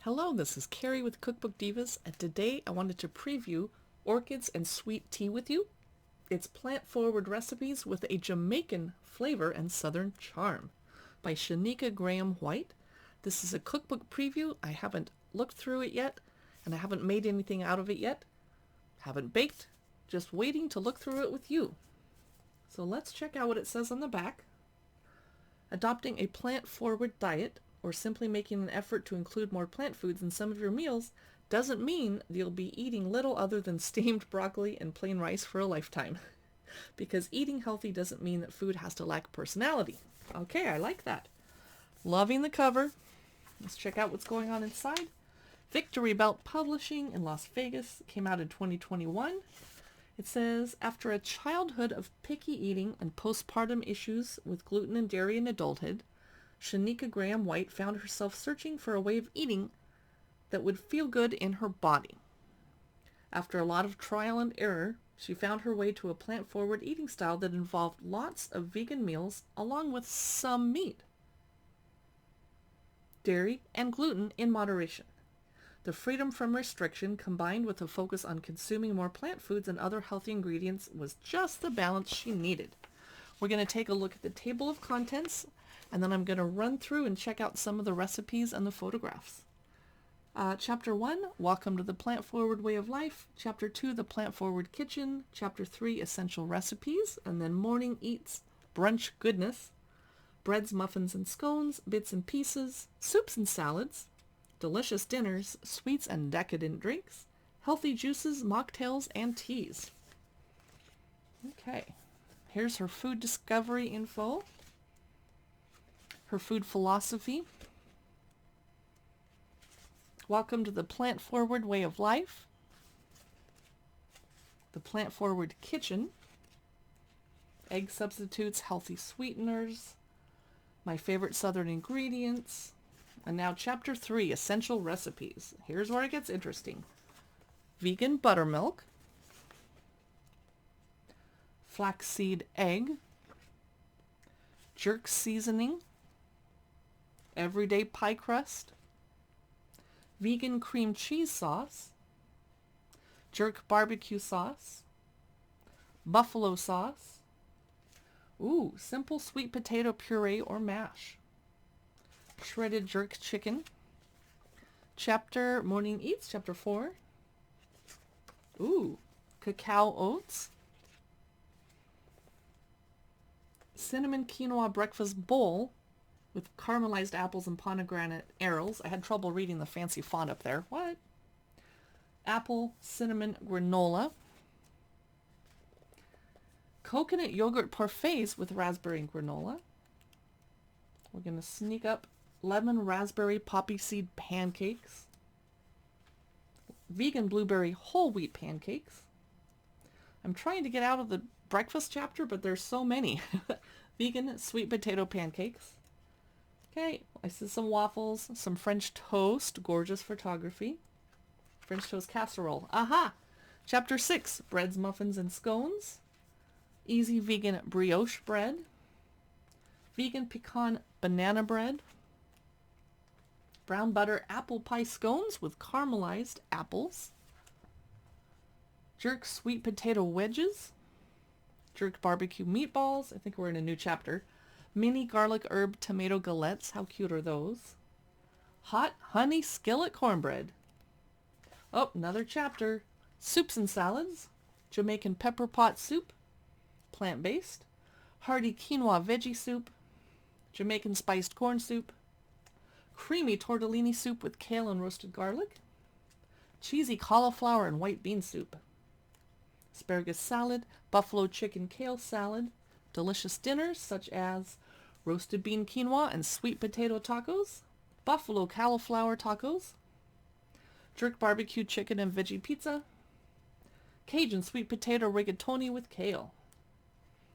Hello, this is Carrie with Cookbook Divas, and today I wanted to preview Orchids and Sweet Tea with you. It's plant-forward recipes with a Jamaican flavor and southern charm by Shanika Graham-White. This is a cookbook preview. I haven't looked through it yet, and I haven't made anything out of it yet. Haven't baked, just waiting to look through it with you. So let's check out what it says on the back. Adopting a plant-forward diet, or simply making an effort to include more plant foods in some of your meals, doesn't mean you'll be eating little other than steamed broccoli and plain rice for a lifetime. Because eating healthy doesn't mean that food has to lack personality. Okay, I like that. Loving the cover. Let's check out what's going on inside. Victory Belt Publishing in Las Vegas. Came out in 2021. It says, after a childhood of picky eating and postpartum issues with gluten and dairy in adulthood, Shanika Graham-White found herself searching for a way of eating that would feel good in her body. After a lot of trial and error, she found her way to a plant-forward eating style that involved lots of vegan meals along with some meat, dairy, and gluten in moderation. The freedom from restriction combined with a focus on consuming more plant foods and other healthy ingredients was just the balance she needed. We're going to take a look at the table of contents, and then I'm going to run through and check out some of the recipes and the photographs. Chapter 1, Welcome to the Plant-Forward Way of Life. Chapter 2, The Plant-Forward Kitchen. Chapter 3, Essential Recipes. And then Morning Eats, Brunch Goodness. Breads, muffins, and scones, bits and pieces, soups and salads, delicious dinners, sweets and decadent drinks, healthy juices, mocktails, and teas. Okay, here's her food discovery info, her food philosophy. Welcome to the plant-forward way of life, the plant-forward kitchen, egg substitutes, healthy sweeteners, my favorite southern ingredients. And now chapter 3, essential recipes. Here's where it gets interesting. Vegan buttermilk, flaxseed egg, jerk seasoning, everyday pie crust, vegan cream cheese sauce, jerk barbecue sauce, buffalo sauce, simple sweet potato puree or mash, shredded jerk chicken. Chapter Morning Eats, chapter 4. Cacao oats. Cinnamon quinoa breakfast bowl with caramelized apples and pomegranate arrows. I had trouble reading the fancy font up there. What? Apple cinnamon granola. Coconut yogurt parfaits with raspberry granola. We're going to sneak up lemon raspberry poppy seed pancakes, vegan blueberry whole wheat pancakes. I'm trying to get out of the breakfast chapter, but there's so many. Vegan sweet potato pancakes. Okay, I see some waffles, some French toast, gorgeous photography. French toast casserole. Aha! Chapter 6, breads, muffins, and scones. Easy vegan brioche bread. Vegan pecan banana bread. Brown butter apple pie scones with caramelized apples. Jerk sweet potato wedges. Jerk barbecue meatballs. I think we're in a new chapter. Mini garlic herb tomato galettes. How cute are those? Hot honey skillet cornbread. Oh, another chapter. Soups and salads. Jamaican pepper pot soup. Plant-based. Hearty quinoa veggie soup. Jamaican spiced corn soup. Creamy tortellini soup with kale and roasted garlic. Cheesy cauliflower and white bean soup. Asparagus salad, buffalo chicken kale salad. Delicious dinners such as roasted bean quinoa and sweet potato tacos. Buffalo cauliflower tacos. Jerk barbecue chicken and veggie pizza. Cajun sweet potato rigatoni with kale.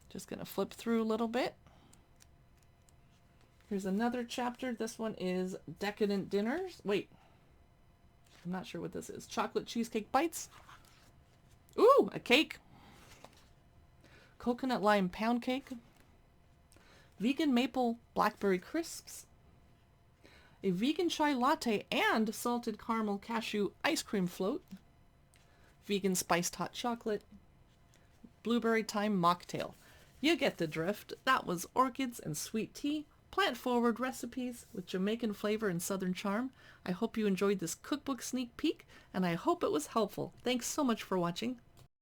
Just going to flip through a little bit. Here's another chapter. This one is decadent dinners. Wait, I'm not sure what this is. Chocolate cheesecake bites. Ooh, a cake. Coconut lime pound cake. Vegan maple blackberry crisps. a vegan chai latte and salted caramel cashew ice cream float, vegan spiced hot chocolate, blueberry thyme mocktail. You get the drift. That was Orchids and Sweet Tea, plant-forward recipes with Jamaican flavor and Southern charm. I hope you enjoyed this cookbook sneak peek, and I hope it was helpful. Thanks so much for watching.